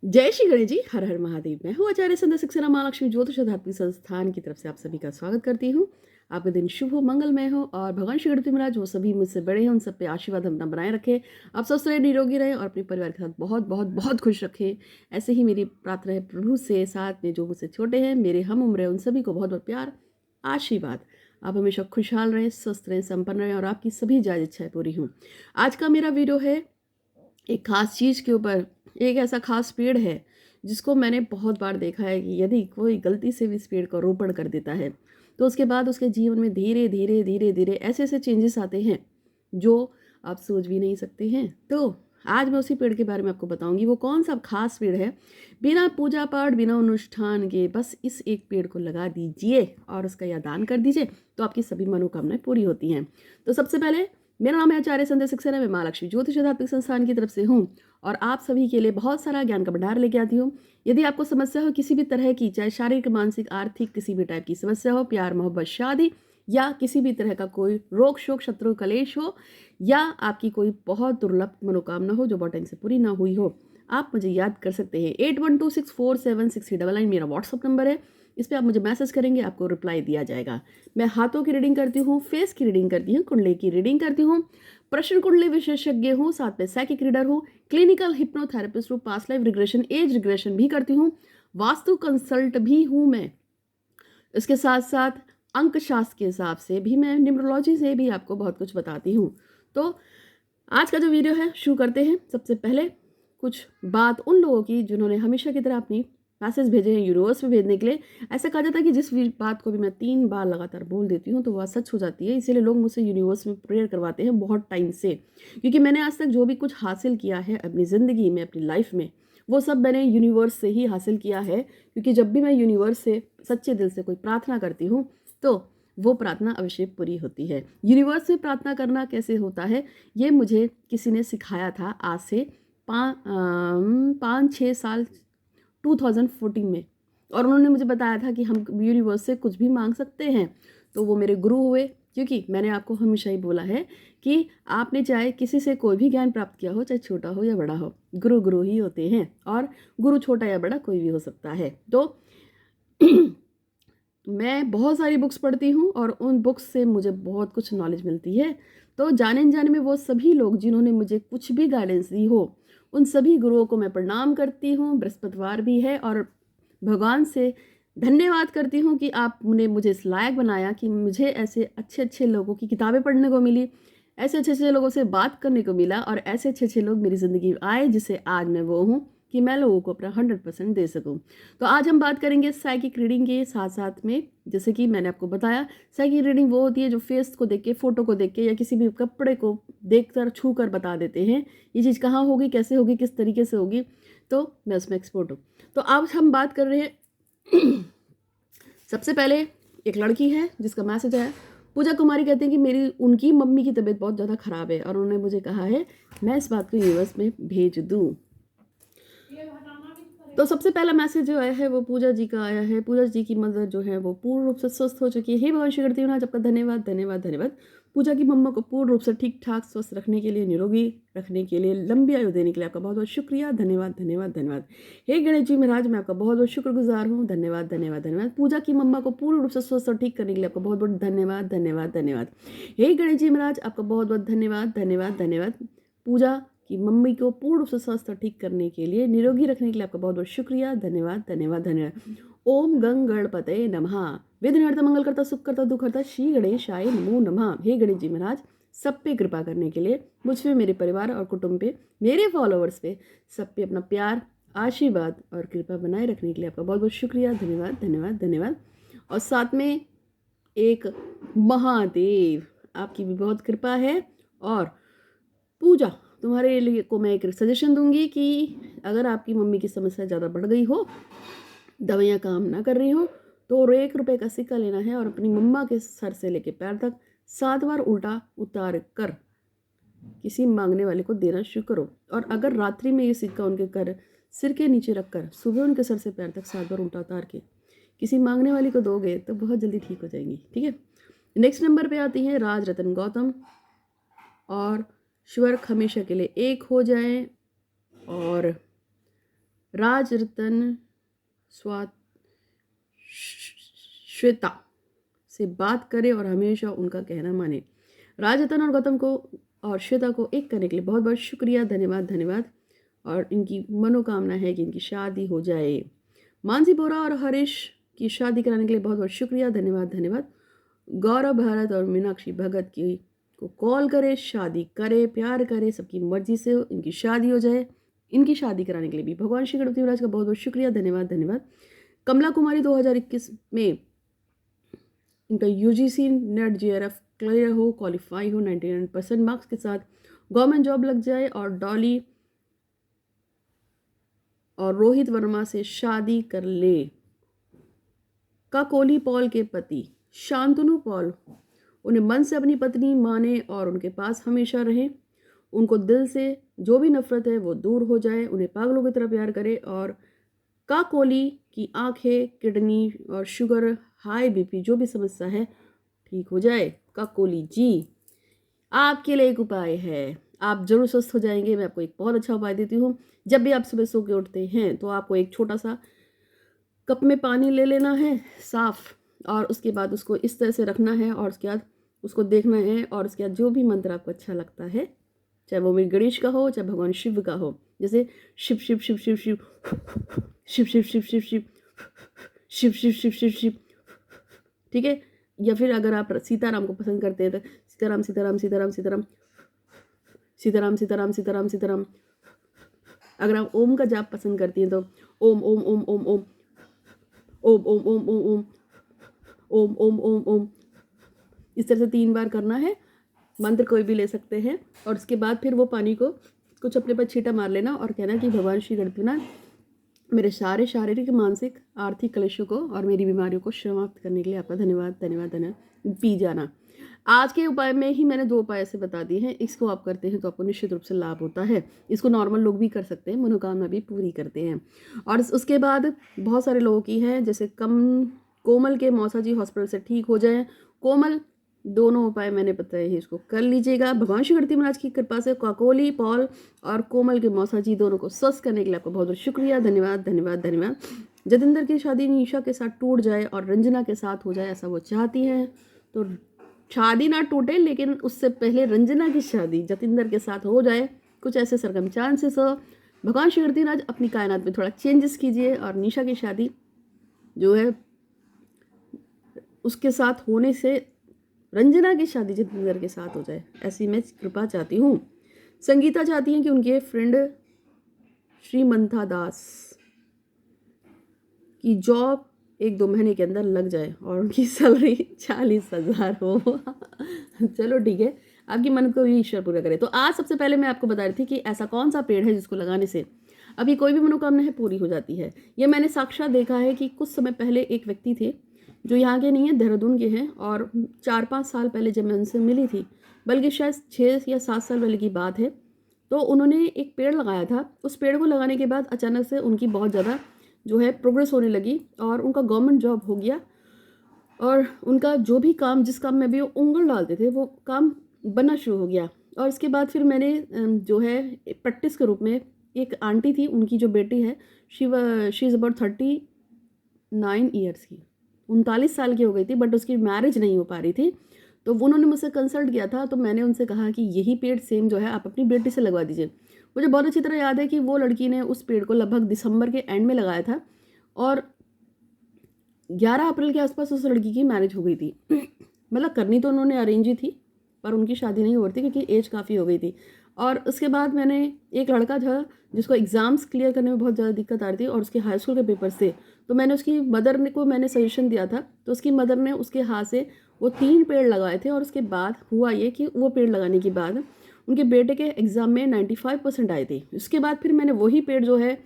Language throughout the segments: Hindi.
जय श्री गणेश जी। हर हर महादेव। मैं हूँ आचार्य संध्या सक्सेना महालक्ष्मी ज्योतिष आध्यात्मिक संस्थान की तरफ से आप सभी का स्वागत करती हूँ। आपका दिन शुभ हो, मंगलमय हो और भगवान श्री गणपति महाराज वो सभी मुझसे बड़े हैं उन सब पे आशीर्वाद अपना बनाए रखें। आप स्वस्थ रहे, निरोगी रहे और अपने परिवार के साथ बहुत बहुत बहुत खुश रखें। ऐसे ही मेरी प्रार्थना है प्रभु से। साथ में जो मुझसे छोटे हैं, मेरे हम उम्र है, उन सभी को बहुत बहुत प्यार, आशीर्वाद। आप हमेशा खुशहाल रहें, स्वस्थ रहें, संपन्न रहें और आपकी सभी जायज इच्छाएं पूरी हों। आज का मेरा वीडियो है एक खास चीज़ के ऊपर। एक ऐसा खास पेड़ है जिसको मैंने बहुत बार देखा है कि यदि कोई गलती से भी इस पेड़ का रोपण कर देता है तो उसके बाद उसके जीवन में धीरे धीरे धीरे धीरे ऐसे ऐसे चेंजेस आते हैं जो आप सोच भी नहीं सकते हैं। तो आज मैं उसी पेड़ के बारे में आपको बताऊंगी। वो कौन सा खास पेड़ है। बिना पूजा पाठ, बिना अनुष्ठान के बस इस एक पेड़ को लगा दीजिए और उसका या दान कर दीजिए तो आपकी सभी मनोकामनाएं पूरी होती हैं। तो सबसे पहले, मेरा नाम है आचार्य संध्या सक्सेना। मैं महालक्ष्मी ज्योतिष आध्यात्मिक संस्थान की तरफ से हूँ और आप सभी के लिए बहुत सारा ज्ञान का भंडार लेके आती हूँ। यदि आपको समस्या हो किसी भी तरह की, चाहे शारीरिक, मानसिक, आर्थिक, किसी भी टाइप की समस्या हो, प्यार, मोहब्बत, शादी या किसी भी तरह का कोई रोग शोक शत्रु कलेश हो, या आपकी कोई बहुत दुर्लभ मनोकामना हो जो बहुत टाइम से पूरी ना हुई हो, आप मुझे याद कर सकते हैं। 8126476399 मेरा व्हाट्सअप नंबर है। इस पर आप मुझे मैसेज करेंगे, आपको रिप्लाई दिया जाएगा। मैं हाथों की रीडिंग करती हूँ, फेस की रीडिंग करती हूँ, कुंडली की रीडिंग करती हूँ, प्रश्न कुंडली विशेषज्ञ हूँ, साथ में साइकिक रीडर हूँ, क्लिनिकल हिप्नोथेरेपिस्ट हूँ, past life regression, age regression भी करती हूँ, वास्तु कंसल्ट भी हूँ मैं। इसके साथ साथ अंक शास्त्र के हिसाब से भी मैं, न्यूमरोलॉजी से भी आपको बहुत कुछ बताती हूँ। तो आज का जो वीडियो है शुरू करते हैं। सबसे पहले कुछ बात उन लोगों की जिन्होंने हमेशा की तरह अपनी मैसेज भेजे हैं यूनिवर्स में भेजने के लिए। ऐसा कहा जाता है कि जिस भी बात को भी मैं 3 बार लगातार बोल देती हूँ तो वह सच हो जाती है। इसीलिए लोग मुझसे यूनिवर्स में प्रेयर करवाते हैं बहुत टाइम से, क्योंकि मैंने आज तक जो भी कुछ हासिल किया है अपनी ज़िंदगी में, अपनी लाइफ में, वो सब मैंने यूनिवर्स से ही हासिल किया है। क्योंकि जब भी मैं यूनिवर्स से सच्चे दिल से कोई प्रार्थना करती हूँ तो वो प्रार्थना अवश्य पूरी होती है। यूनिवर्स से प्रार्थना करना कैसे होता है ये मुझे किसी ने सिखाया था आज से 5-6 साल, 2014 में। और उन्होंने मुझे बताया था कि हम यूनिवर्स से कुछ भी मांग सकते हैं। तो वो मेरे गुरु हुए, क्योंकि मैंने आपको हमेशा ही बोला है कि आपने चाहे किसी से कोई भी ज्ञान प्राप्त किया हो, चाहे छोटा हो या बड़ा हो, गुरु गुरु ही होते हैं और गुरु छोटा या बड़ा कोई भी हो सकता है। तो मैं बहुत सारी बुक्स पढ़ती हूँ और उन बुक्स से मुझे बहुत कुछ नॉलेज मिलती है। तो जाने अनजाने में वो सभी लोग जिन्होंने मुझे कुछ भी गाइडेंस दी हो, उन सभी गुरुओं को मैं प्रणाम करती हूँ। बृहस्पतिवार भी है और भगवान से धन्यवाद करती हूँ कि आपने मुझे इस लायक बनाया कि मुझे ऐसे अच्छे अच्छे लोगों की किताबें पढ़ने को मिली, ऐसे अच्छे अच्छे लोगों से बात करने को मिला और ऐसे अच्छे अच्छे लोग मेरी ज़िंदगी में आए जिससे आज मैं वो हूँ कि मैं लोगों को अपना 100% दे सकूं। तो आज हम बात करेंगे साइकिक रीडिंग के साथ साथ में। जैसे कि मैंने आपको बताया, साइकिक रीडिंग वो होती है जो फेस को देख के, फोटो को देख के या किसी भी कपड़े को देखकर, छू कर बता देते हैं ये चीज़ कहाँ होगी, कैसे होगी, किस तरीके से होगी। तो मैं उसमें एक्सपर्ट हूँ। तो आज हम बात कर रहे हैं सबसे पहले एक लड़की है जिसका मैसेज है। पूजा कुमारी कहते हैं कि मेरी उनकी मम्मी की तबीयत बहुत ज़्यादा ख़राब है और उन्होंने मुझे कहा है मैं इस बात को यूनिवर्स में भेज दूँ। तो सबसे पहला मैसेज जो आया है वो पूजा जी का आया है। पूजा जी की मदर जो है वो पूर्ण रूप से स्वस्थ हो चुकी है। हे भगवान श्री करती हूँ आज आपका धन्यवाद धन्यवाद धन्यवाद। पूजा की मम्मा को पूर्ण रूप से ठीक ठाक स्वस्थ रखने के लिए, निरोगी रखने के लिए, लंबी आयु देने के लिए आपका बहुत बहुत शुक्रिया। धन्यवाद धन्यवाद धन्यवाद। हे गणेश जी महाराज, मैं आपका बहुत बहुत शुक्रगुजार हूँ। धन्यवाद धन्यवाद धन्यवाद। पूजा की मम्मा को पूर्ण रूप से स्वस्थ और ठीक करने के लिए आपका बहुत बहुत धन्यवाद धन्यवाद धन्यवाद। हे गणेश जी महाराज, आपका बहुत बहुत धन्यवाद धन्यवाद धन्यवाद। पूजा कि मम्मी को पूर्ण रूप से स्वस्थ और ठीक करने के लिए, निरोगी रखने के लिए आपका बहुत बहुत शुक्रिया। धन्यवाद धन्यवाद धन्यवाद। ओम गंग गणपते नमः। विघ्नहर्ता मंगलकर्ता सुखकर्ता दुखहर्ता श्री गणेशाय नमो नमः। हे गणेश जी महाराज, सब पे कृपा करने के लिए, मुझ पे, मेरे परिवार और कुटुंब पे, मेरे फॉलोअर्स पे, सब पे अपना प्यार, आशीर्वाद और कृपा बनाए रखने के लिए आपका बहुत बहुत शुक्रिया। धन्यवाद धन्यवाद धन्यवाद। और साथ में एक महादेव, आपकी भी बहुत कृपा है। और पूजा, तुम्हारे लिए को मैं एक सजेशन दूंगी कि अगर आपकी मम्मी की समस्या ज़्यादा बढ़ गई हो, दवाइयाँ काम ना कर रही हो, तो 1 रुपये का सिक्का लेना है और अपनी मम्मा के सर से लेके पैर तक 7 बार उल्टा उतार कर किसी मांगने वाले को देना शुरू करो। और अगर रात्रि में ये सिक्का उनके कर सिर के नीचे रखकर सुबह उनके सर से पैर तक 7 बार उल्टा उतार के किसी मांगने वाले को दोगे तो बहुत जल्दी ठीक हो जाएंगी। ठीक है। नेक्स्ट नंबर पे आती है राज रतन गौतम। और स्वर्ग हमेशा के लिए एक हो जाए और राज रतन श्वेता से बात करे और हमेशा उनका कहना माने। राज रतन और गौतम को और श्वेता को एक करने के लिए बहुत बहुत शुक्रिया, धन्यवाद धन्यवाद। और इनकी मनोकामना है कि इनकी शादी हो जाए। मानसी बोरा और हरीश की शादी कराने के लिए बहुत बहुत शुक्रिया, धन्यवाद धन्यवाद। गौरव भारत और मीनाक्षी भगत की को कॉल करे, शादी करे, प्यार करे, सबकी मर्जी से इनकी शादी हो जाए। इनकी शादी कराने के लिए भी भगवान श्री गणपति महाराज का बहुत बहुत शुक्रिया, धन्यवाद धन्यवाद। कमला कुमारी 2021 में इनका यूजीसी नेट जेआरएफ क्लियर हो, क्वालिफाई हो 99% मार्क्स के साथ, गवर्नमेंट जॉब लग जाए और डॉली और रोहित वर्मा से शादी कर ले। काकोली पॉल के पति शांतनु पॉल उन्हें मन से अपनी पत्नी माने और उनके पास हमेशा रहे। उनको दिल से जो भी नफरत है वो दूर हो जाए, उन्हें पागलों की तरह प्यार करे और काकोली की आंखें, किडनी और शुगर, हाई बीपी जो भी समस्या है ठीक हो जाए। काकोली जी, आपके लिए एक उपाय है, आप जरूर स्वस्थ हो जाएंगे। मैं आपको एक बहुत अच्छा उपाय देती हूँ। जब भी आप सुबह सो के उठते हैं तो आपको एक छोटा सा कप में पानी ले लेना है साफ, और उसके बाद उसको इस तरह से रखना है और उसके बाद उसको देखना है, और उसके बाद जो भी मंत्र आपको अच्छा लगता है, चाहे वो मेरे गणेश का हो, चाहे भगवान शिव का हो, जैसे शिव शिव शिव शिव शिव शिव शिव शिव शिव शिव शिव शिव शिव शिव शिव, ठीक है। या फिर अगर आप सीताराम को पसंद करते हैं तो सीताराम सीताराम सीताराम सीताराम सीताराम सीताराम सीताराम सीताराम। अगर आप ओम का जाप पसंद करती हैं तो ओम ओम ओम ओम ओम ओम ओम ओम ओम ओम ओम ओम ओम ओम, इस तरह से 3 बार करना है। मंत्र कोई भी ले सकते हैं। और उसके बाद फिर वो पानी को कुछ अपने पर छींटा मार लेना और कहना कि भगवान श्री गणपतिनाथ मेरे सारे शारीरिक, मानसिक, आर्थिक क्लेशों को और मेरी बीमारियों को समाप्त करने के लिए आपका धन्यवाद धन्यवाद धन्यवाद। पी जाना। आज के उपाय में ही मैंने 2 उपाय ऐसे बता दिए हैं, इसको आप करते हैं तो आपको निश्चित रूप से लाभ होता है। इसको नॉर्मल लोग भी कर सकते हैं, मनोकामना भी पूरी करते हैं। और उसके बाद बहुत सारे लोगों की है, जैसे कोमल के मौसा जी हॉस्पिटल से ठीक हो जाए। कोमल, दोनों उपाय मैंने बताए हैं, इसको कर लीजिएगा। भगवान श्री गणपति महाराज की कृपा से काकोली पॉल और कोमल के मौसा जी दोनों को स्वस्थ करने के लिए आपको बहुत बहुत शुक्रिया, धन्यवाद धन्यवाद धन्यवाद। जतिंदर की शादी निशा के साथ टूट जाए और रंजना के साथ हो जाए, ऐसा वो चाहती हैं। तो शादी ना टूटे, लेकिन उससे पहले रंजना की शादी जतिंदर के साथ हो जाए। कुछ ऐसे सरकमस्टांसेस हो, भगवान श्री गणपति महाराज अपनी कायनात में थोड़ा चेंजेस कीजिए और निशा की शादी जो है उसके साथ होने से रंजना की शादी जतिंदर के साथ हो जाए, ऐसी मैं कृपा चाहती हूँ। संगीता चाहती हैं कि उनके फ्रेंड श्रीमंथा दास की जॉब 1-2 महीने के अंदर लग जाए और उनकी सैलरी 40,000 हो। चलो ठीक है, आपकी मन्नत को भी ईश्वर पूरा करे। तो आज सबसे पहले मैं आपको बता रही थी कि ऐसा कौन सा पेड़ है जिसको लगाने से अभी कोई भी मनोकामना है पूरी हो जाती है। ये मैंने साक्षात देखा है कि कुछ समय पहले एक व्यक्ति थे जो यहाँ के नहीं है, देहरादून के हैं, और 4-5 साल पहले जब मैं उनसे मिली थी, बल्कि शायद 6 या 7 साल पहले की बात है, तो उन्होंने एक पेड़ लगाया था। उस पेड़ को लगाने के बाद अचानक से उनकी बहुत ज़्यादा जो है प्रोग्रेस होने लगी और उनका गवर्नमेंट जॉब हो गया, और उनका जो भी काम, जिस काम में भी वो उंगल डालते थे, वो काम बनना शुरू हो गया। और इसके बाद फिर मैंने जो है प्रैक्टिस के रूप में, एक आंटी थी, उनकी जो बेटी है, शी इज़ अबाउट 39 ईयर्स की, 39 साल की हो गई थी, बट उसकी मैरिज नहीं हो पा रही थी। तो उन्होंने मुझसे कंसल्ट किया था, तो मैंने उनसे कहा कि यही पेड़ सेम जो है आप अपनी बेटी से लगवा दीजिए। मुझे बहुत अच्छी तरह याद है कि वो लड़की ने उस पेड़ को लगभग दिसंबर के एंड में लगाया था और 11 अप्रैल के आसपास उस लड़की की मैरिज हो गई थी। मतलब करनी तो उन्होंने अरेंज ही थी, पर उनकी शादी नहीं हो रही थी क्योंकि एज काफ़ी हो गई थी। और उसके बाद मैंने एक लड़का था जिसको एग्ज़ाम्स क्लियर करने में बहुत ज़्यादा दिक्कत आ रही थी और उसके हाई स्कूल के पेपर्स थे, तो मैंने उसकी मदर ने को मैंने सजेशन दिया था, तो उसकी मदर ने उसके हाथ से वो 3 पेड़ लगाए थे। और उसके बाद हुआ ये कि वो पेड़ लगाने के बाद उनके बेटे के एग्ज़ाम में 95% आए थे। उसके बाद फिर मैंने वही पेड़ जो है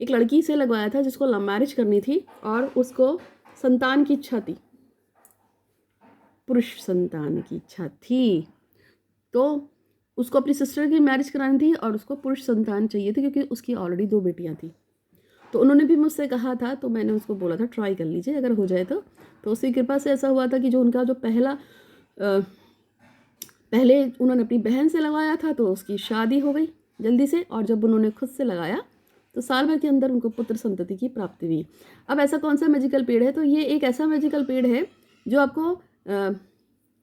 एक लड़की से लगवाया था जिसको लव मैरिज करनी थी और उसको संतान की इच्छा थी, पुरुष संतान की इच्छा थी, तो उसको अपनी सिस्टर की मैरिज करानी थी और उसको पुरुष संतान चाहिए थी क्योंकि उसकी ऑलरेडी 2 बेटियां थी। तो उन्होंने भी मुझसे कहा था, तो मैंने उसको बोला था ट्राई कर लीजिए अगर हो जाए तो। उसकी कृपा से ऐसा हुआ था कि जो उनका जो पहले उन्होंने अपनी बहन से लगाया था तो उसकी शादी हो गई जल्दी से, और जब उन्होंने खुद से लगाया तो साल भर के अंदर उनको पुत्र संतति की प्राप्ति हुई। अब ऐसा कौन सा मैजिकल पेड़ है? तो ये एक ऐसा मैजिकल पेड़ है जो आपको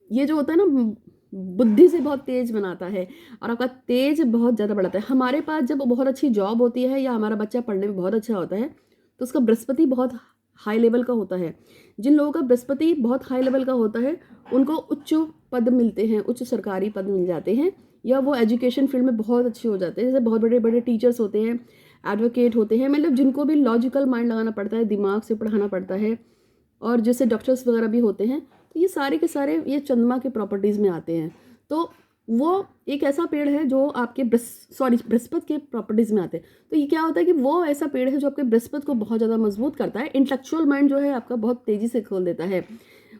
ये जो होता है ना, बुद्धि से बहुत तेज बनाता है और आपका तेज बहुत ज़्यादा बढ़ाता है। हमारे पास जब बहुत अच्छी जॉब होती है या हमारा बच्चा पढ़ने में बहुत अच्छा होता है तो उसका बृहस्पति बहुत हाई लेवल का होता है। जिन लोगों का बृहस्पति बहुत हाई लेवल का होता है उनको उच्च पद मिलते हैं, उच्च सरकारी पद मिल जाते हैं, या वो एजुकेशन फील्ड में बहुत अच्छे हो जाते हैं। जैसे बहुत बड़े बड़े टीचर्स होते हैं, एडवोकेट होते हैं, मतलब जिनको भी लॉजिकल माइंड लगाना पड़ता है, दिमाग से पढ़ाना पड़ता है, और जैसे डॉक्टर्स वगैरह भी होते हैं। तो ये सारे के सारे ये चंद्रमा के प्रॉपर्टीज़ में आते हैं। तो वो एक ऐसा पेड़ है जो आपके बृहस्पति के प्रॉपर्टीज़ में आते हैं। तो ये क्या होता है कि वो ऐसा पेड़ है जो आपके बृहस्पति को बहुत ज़्यादा मजबूत करता है, इंटेलेक्चुअल माइंड जो है आपका बहुत तेज़ी से खोल देता है।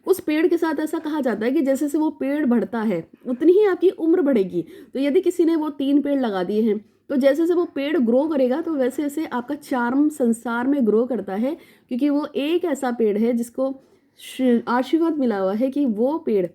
उस पेड़ के साथ ऐसा कहा जाता है कि जैसे जैसे वो पेड़ बढ़ता है उतनी ही आपकी उम्र बढ़ेगी। तो यदि किसी ने वो 3 पेड़ लगा दिए हैं तो जैसे जैसे वो पेड़ ग्रो करेगा तो वैसे वैसे आपका चार्म संसार में ग्रो करता है, क्योंकि वो एक ऐसा पेड़ है जिसको आशीर्वाद मिला हुआ है कि वो पेड़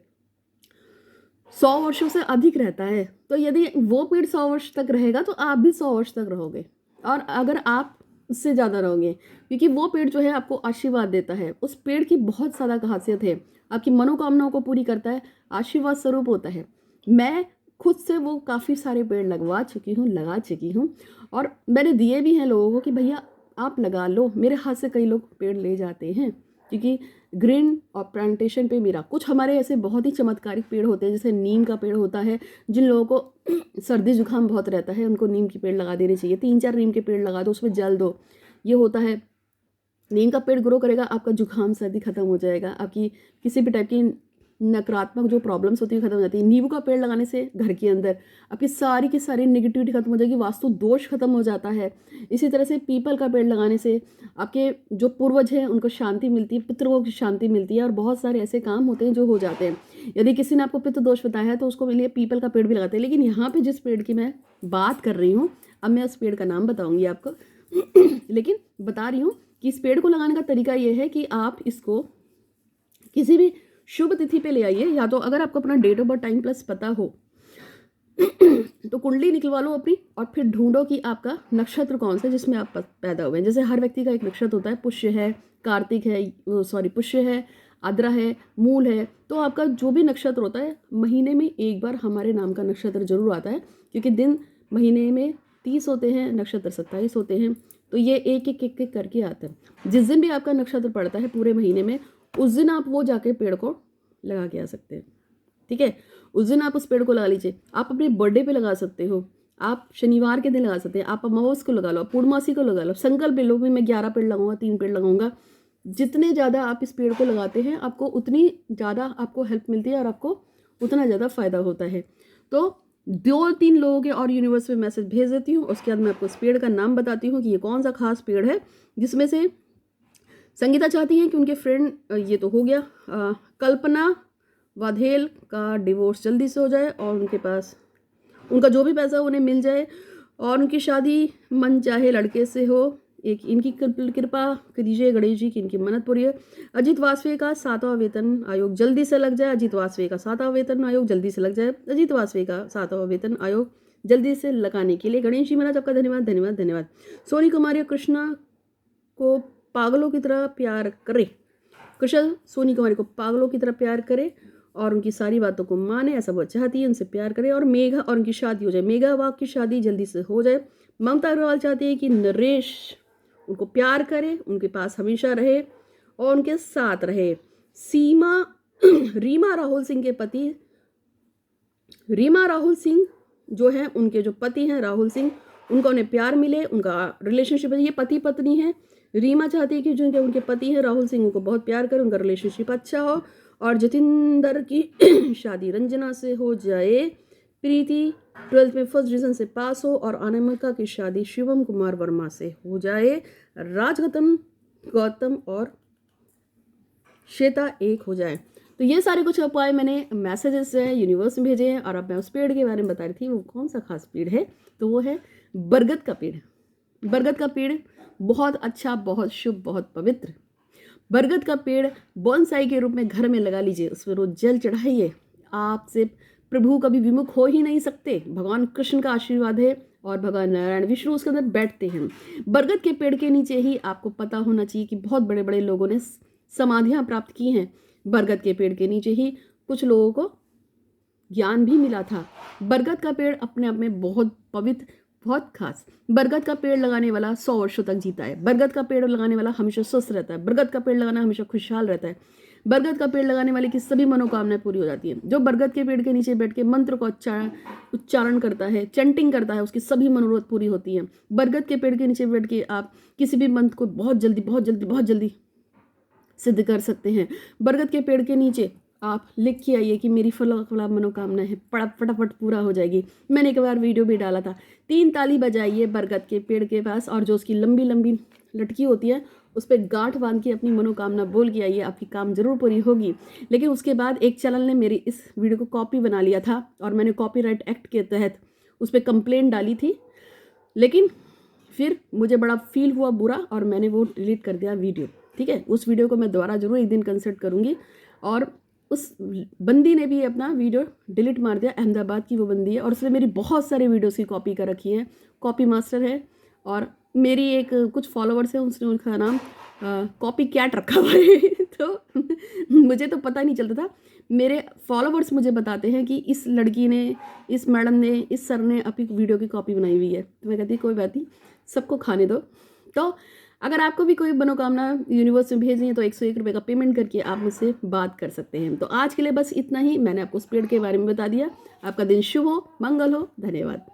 100 वर्षों से अधिक रहता है। तो यदि वो पेड़ 100 वर्ष तक रहेगा तो आप भी 100 वर्ष तक रहोगे, और अगर आप उससे ज़्यादा रहोगे, क्योंकि वो पेड़ जो है आपको आशीर्वाद देता है। उस पेड़ की बहुत ज़्यादा खासियत है, आपकी मनोकामनाओं को पूरी करता है, आशीर्वाद स्वरूप होता है। मैं खुद से वो काफ़ी सारे पेड़ लगा चुकी हूँ, और मैंने दिए भी हैं लोगों को कि भैया आप लगा लो। मेरे हाथ से कई लोग पेड़ ले जाते हैं, क्योंकि ग्रीन और प्लांटेशन पे मेरा कुछ हमारे ऐसे बहुत ही चमत्कारिक पेड़ होते हैं। जैसे नीम का पेड़ होता है, जिन लोगों को सर्दी जुकाम बहुत रहता है उनको नीम के पेड़ लगा देने चाहिए। 3-4 नीम के पेड़ लगा दो, उसमें जल दो। ये होता है, नीम का पेड़ ग्रो करेगा, आपका जुकाम सर्दी खत्म हो जाएगा, आपकी किसी भी टाइप की नकारात्मक जो प्रॉब्लम्स होती है खत्म हो जाती है। नींबू का पेड़ लगाने से घर के अंदर आपकी सारी की सारी नेगेटिविटी खत्म हो जाएगी, वास्तु दोष खत्म हो जाता है। इसी तरह से पीपल का पेड़ लगाने से आपके जो पूर्वज हैं उनको शांति मिलती है, पितरों की शांति मिलती है, और बहुत सारे ऐसे काम होते हैं जो हो जाते हैं। यदि किसी ने आपको पितृ दोष बताया है तो उसको लिए पीपल का पेड़ भी लगाते हैं। लेकिन यहाँ पर जिस पेड़ की मैं बात कर रही हूँ, अब मैं उस पेड़ का नाम बताऊँगी आपको लेकिन बता रही हूँ कि इस पेड़ को लगाने का तरीका ये है कि आप इसको किसी भी शुभ तिथि पे ले आइए, या तो अगर आपको अपना date of birth time plus पता हो तो कुंडली निकलवा लो अपनी, और फिर ढूंढो कि आपका नक्षत्र कौन सा है जिसमें आप पैदा हुए हैं। जैसे हर व्यक्ति का एक नक्षत्र होता है, पुष्य है, कार्तिक है, पुष्य है, आद्रा है, मूल है। तो आपका जो भी नक्षत्र होता है, महीने में एक बार हमारे नाम का नक्षत्र जरूर आता है, क्योंकि दिन महीने में 30 होते हैं, नक्षत्र 27 होते हैं। तो ये एक एक एक एक करके आता है। जिस दिन भी आपका नक्षत्र पड़ता है पूरे महीने में, उस दिन आप वो जाके पेड़ को लगा के आ सकते हैं। ठीक है, उस दिन आप उस पेड़ को लगा लीजिए। आप अपने बर्थडे पे लगा सकते हो, आप शनिवार के दिन लगा सकते हैं, आप अमावस को लगा लो, पूर्णमासी को लगा लो, संकल्प ले लो भी मैं 11 पेड़ लगाऊंगा, 3 पेड़ लगाऊंगा। जितने ज़्यादा आप इस पेड़ को लगाते हैं आपको उतनी ज़्यादा आपको हेल्प मिलती है और आपको उतना ज़्यादा फ़ायदा होता है। तो 2-3 लोगों के और यूनिवर्स में मैसेज भेज देती हूँ, उसके बाद मैं आपको इस पेड़ का नाम बताती हूँ कि ये कौन सा खास पेड़ है। जिसमें से संगीता चाहती हैं कि उनके फ्रेंड, ये तो हो गया, कल्पना वाधेल का डिवोर्स जल्दी से हो जाए और उनके पास उनका जो भी पैसा उन्हें मिल जाए, और उनकी शादी मन चाहे लड़के से हो। एक इनकी कृपा कीजिए गणेश जी की इनकी मन्नत पूरी है। अजीत वाजपेयी का 7वां वेतन आयोग जल्दी से लग जाए, अजीत वाजपेयी का 7वां वेतन आयोग जल्दी से लग जाए, अजीत वाजपेयी का 7वां वेतन आयोग जल्दी से लगाने के लिए गणेश जी महाराज आपका धन्यवाद धन्यवाद धन्यवाद। सोनी कुमारी कृष्णा को पागलों की तरह प्यार करे, कुशल सोनी कुमारी को पागलों की तरह प्यार करे और उनकी सारी बातों को माने, ऐसा वो चाहती है, उनसे प्यार करे, और मेघा और उनकी शादी हो जाए, मेघा वाग की शादी जल्दी से हो जाए। ममता अग्रवाल चाहती है कि नरेश उनको प्यार करे, उनके पास हमेशा रहे और उनके साथ रहे। रीमा राहुल सिंह के पति, रीमा राहुल सिंह जो है उनके जो पति हैं राहुल सिंह, उनका उन्हें प्यार मिले, उनका रिलेशनशिप है, ये पति पत्नी है। रीमा चाहती है कि जो उनके पति हैं राहुल सिंह उनको बहुत प्यार करे, उनका रिलेशनशिप अच्छा हो, और जतिंदर की शादी रंजना से हो जाए। प्रीति 12th में फर्स्ट डिवीजन से पास हो, और अनामिका की शादी शिवम कुमार वर्मा से हो जाए। गौतम और श्वेता एक हो जाए। तो ये सारे कुछ उपाय मैंने मैसेजेस से यूनिवर्स में भेजे हैं, और अब मैं उस पेड़ के बारे में बता रही थी वो कौन सा खास पेड़ है। तो वो है बरगद का पेड़। बरगद का पेड़ बहुत अच्छा, बहुत शुभ, बहुत पवित्र। बरगद का पेड़ बोनसाई के रूप में घर में लगा लीजिए, उसमें रोज जल चढ़ाइए। आपसे प्रभु कभी विमुख हो ही नहीं सकते। भगवान कृष्ण का आशीर्वाद है, और भगवान नारायण विष्णु उसके अंदर बैठते हैं। बरगद के पेड़ के नीचे ही आपको पता होना चाहिए कि बहुत बड़े बड़े लोगों ने समाधियां प्राप्त की हैं। बरगद के पेड़ के नीचे ही कुछ लोगों को ज्ञान भी मिला था। बरगद का पेड़ अपने आप में बहुत पवित्र, बहुत खास। बरगद का पेड़ लगाने वाला 100 वर्षों तक जीता है। बरगद का पेड़ लगाने वाला हमेशा स्वस्थ रहता है। बरगद का पेड़ लगाना हमेशा खुशहाल रहता है। बरगद का पेड़ लगाने वाले की सभी मनोकामनाएं पूरी हो जाती है। जो बरगद के पेड़ के नीचे बैठ के मंत्र को उच्चारण करता है, चैंटिंग करता है, उसकी सभी मनोरथ पूरी होती है। बरगद के पेड़ के नीचे बैठ के आप किसी भी मंत्र को बहुत जल्दी बहुत जल्दी बहुत जल्दी सिद्ध कर सकते हैं। बरगद के पेड़ के नीचे आप लिख के आइए कि मेरी फला मनोकामना है, फटाफट पूरा हो जाएगी। मैंने एक बार वीडियो भी डाला था। 3 ताली बजाइए बरगद के पेड़ के पास और जो उसकी लंबी लंबी लटकी होती है उस पर गांठ बांध के अपनी मनोकामना बोल के आइए, आपकी काम जरूर पूरी होगी। लेकिन उसके बाद एक चैनल ने मेरी इस वीडियो को कॉपी बना लिया था और मैंने कॉपीराइट एक्ट के तहत उस पर कंप्लेंट डाली थी। लेकिन फिर मुझे बड़ा फील हुआ बुरा और मैंने वो डिलीट कर दिया वीडियो। ठीक है, उस वीडियो को मैं दोबारा जरूर एक दिन कंसल्ट करूँगी। और उस बंदी ने भी अपना वीडियो डिलीट मार दिया। अहमदाबाद की वो बंदी है और उसने मेरी बहुत सारे वीडियोस की कॉपी कर रखी है, कॉपी मास्टर है। और मेरी एक कुछ फॉलोअर्स हैं, उसने उनका नाम कॉपी कैट रखा हुआ है। तो मुझे तो पता नहीं चलता था। मेरे फॉलोअर्स मुझे बताते हैं कि इस लड़की ने, इस मैडम ने, इस सर ने अपनी वीडियो की कॉपी बनाई हुई है। तो मैं कहती कोई बात नहीं, सबको खाने दो। तो अगर आपको भी कोई मनोकामना यूनिवर्स में भेजनी है तो 101 रुपये का पेमेंट करके आप मुझसे बात कर सकते हैं। तो आज के लिए बस इतना ही। मैंने आपको उस पेड़ के बारे में बता दिया। आपका दिन शुभ हो, मंगल हो। धन्यवाद।